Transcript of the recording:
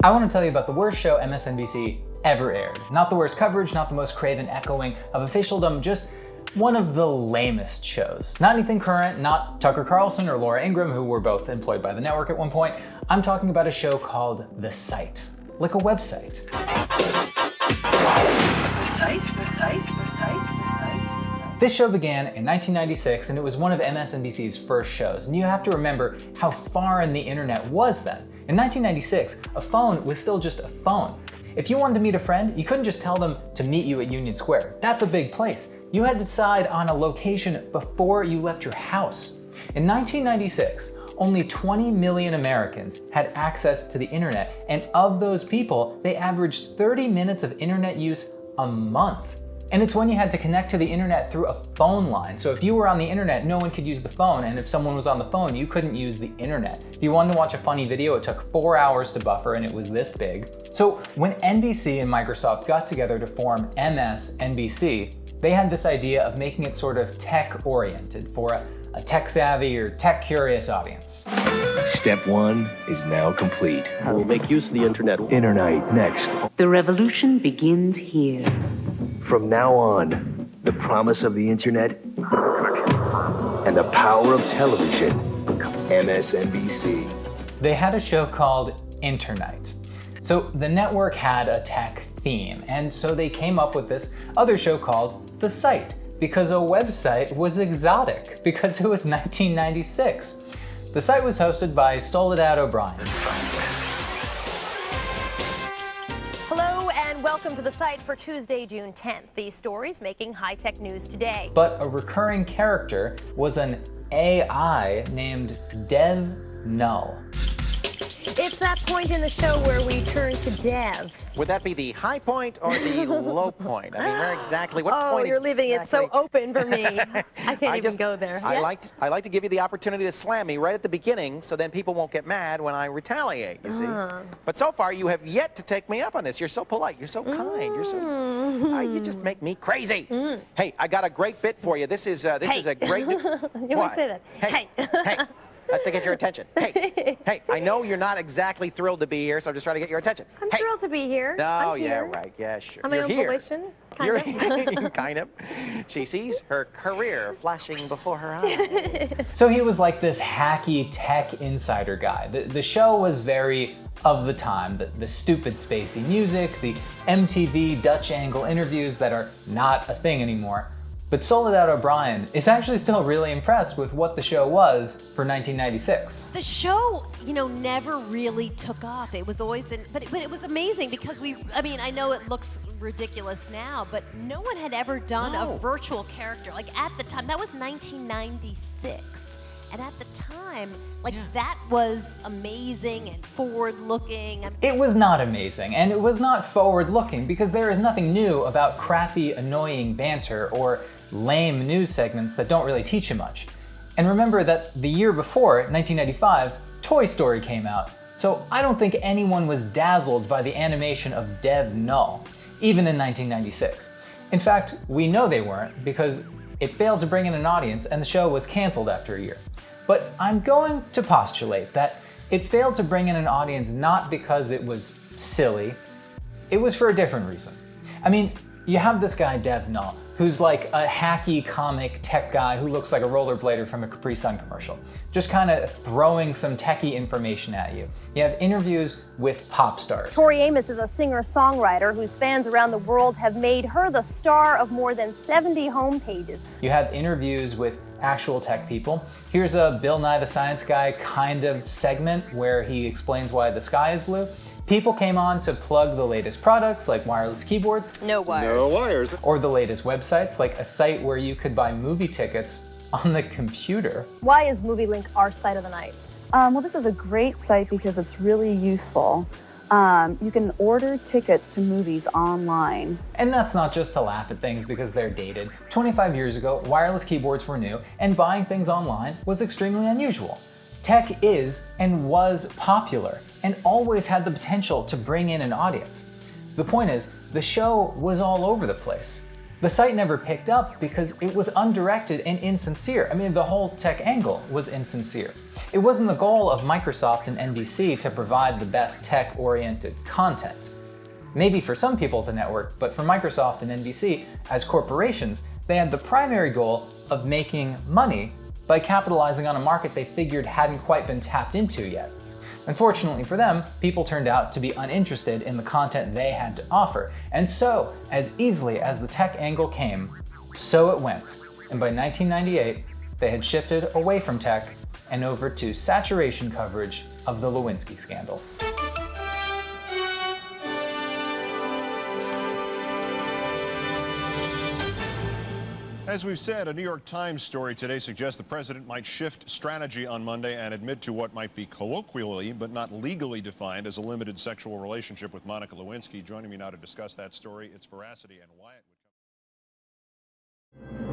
I want to tell you about the worst show MSNBC ever aired. Not the worst coverage, not the most craven echoing of officialdom, just one of the lamest shows. Not anything current, not Tucker Carlson or Laura Ingraham, who were both employed by the network at one point. I'm talking about a show called The Site, like a website. This show began in 1996 and it was one of MSNBC's first shows. And you have to remember how far in the internet was then. In 1996, a phone was still just a phone. If you wanted to meet a friend, you couldn't just tell them to meet you at Union Square. That's a big place. You had to decide on a location before you left your house. In 1996, only 20 million Americans had access to the internet, and of those people, they averaged 30 minutes of internet use a month. And it's when you had to connect to the internet through a phone line. So if you were on the internet, no one could use the phone, and if someone was on the phone, you couldn't use the internet. If you wanted to watch a funny video, it took 4 hours to buffer, and it was this big. So when NBC and Microsoft got together to form MSNBC, they had this idea of making it sort of tech-oriented for a tech-savvy or tech-curious audience. Step 1 is now complete. I will make use of the internet. Internet next. The revolution begins here. From now on, the promise of the internet and the power of television become MSNBC. They had a show called Internet. So the network had a tech theme, and so they came up with this other show called The Site, because a website was exotic, because it was 1996. The Site was hosted by Soledad O'Brien. Welcome to The Site for Tuesday, June 10th. These stories making high-tech news today. But a recurring character was an AI named Dev Null. It's that point in the show where we turn to Dev. Would that be the high point or the low point? I mean, where exactly? What point? Oh, you're leaving it so open for me. I can't even go there. I like to give you the opportunity to slam me right at the beginning, so then people won't get mad when I retaliate. You see? But so far, you have yet to take me up on this. You're so polite. You're so kind. You're so. You just make me crazy. Hey, I got a great bit for you. This is a great. You want to say that? Hey. That's to get your attention. Hey, I know you're not exactly thrilled to be here, so I'm just trying to get your attention. I'm thrilled to be here. Oh, I'm yeah, here. right. Yeah, sure. On my own volition, kind of. Kind of. She sees her career flashing before her eyes. So he was like this hacky tech insider guy. The show was very of the time. The stupid spacey music, the MTV Dutch angle interviews that are not a thing anymore. But Soledad O'Brien is actually still really impressed with what the show was for 1996. The show, never really took off. It was always, but it was amazing because I know it looks ridiculous now, but no one had ever done a virtual character. Like at the time, that was 1996. And at the time, that was amazing and forward-looking. It was not amazing, and it was not forward-looking because there is nothing new about crappy, annoying banter or lame news segments that don't really teach you much. And remember that the year before, 1995, Toy Story came out, so I don't think anyone was dazzled by the animation of Dev Null, even in 1996. In fact, we know they weren't because it failed to bring in an audience and the show was canceled after a year. But I'm going to postulate that it failed to bring in an audience not because it was silly, it was for a different reason. I mean, you have this guy Dev Null, who's like a hacky comic tech guy who looks like a rollerblader from a Capri Sun commercial, just kind of throwing some techie information at you. You have interviews with pop stars. Tori Amos is a singer-songwriter whose fans around the world have made her the star of more than 70 homepages. You have interviews with actual tech people. Here's a Bill Nye the Science Guy kind of segment where he explains why the sky is blue. People came on to plug the latest products like wireless keyboards. No wires. No wires. Or the latest websites like a site where you could buy movie tickets on the computer. Why is MovieLink our site of the night? Well, this is a great site because it's really useful. You can order tickets to movies online. And that's not just to laugh at things because they're dated. 25 years ago, wireless keyboards were new, and buying things online was extremely unusual. Tech is and was popular, and always had the potential to bring in an audience. The point is, the show was all over the place. The site never picked up because it was undirected and insincere. I mean, the whole tech angle was insincere. It wasn't the goal of Microsoft and NBC to provide the best tech-oriented content. Maybe for some people at the network, but for Microsoft and NBC, as corporations, they had the primary goal of making money by capitalizing on a market they figured hadn't quite been tapped into yet. Unfortunately for them, people turned out to be uninterested in the content they had to offer. And so, as easily as the tech angle came, so it went. And by 1998, they had shifted away from tech and over to saturation coverage of the Lewinsky scandal. As we've said, a New York Times story today suggests the president might shift strategy on Monday and admit to what might be colloquially but not legally defined as a limited sexual relationship with Monica Lewinsky. Joining me now to discuss that story, its veracity and why it would come.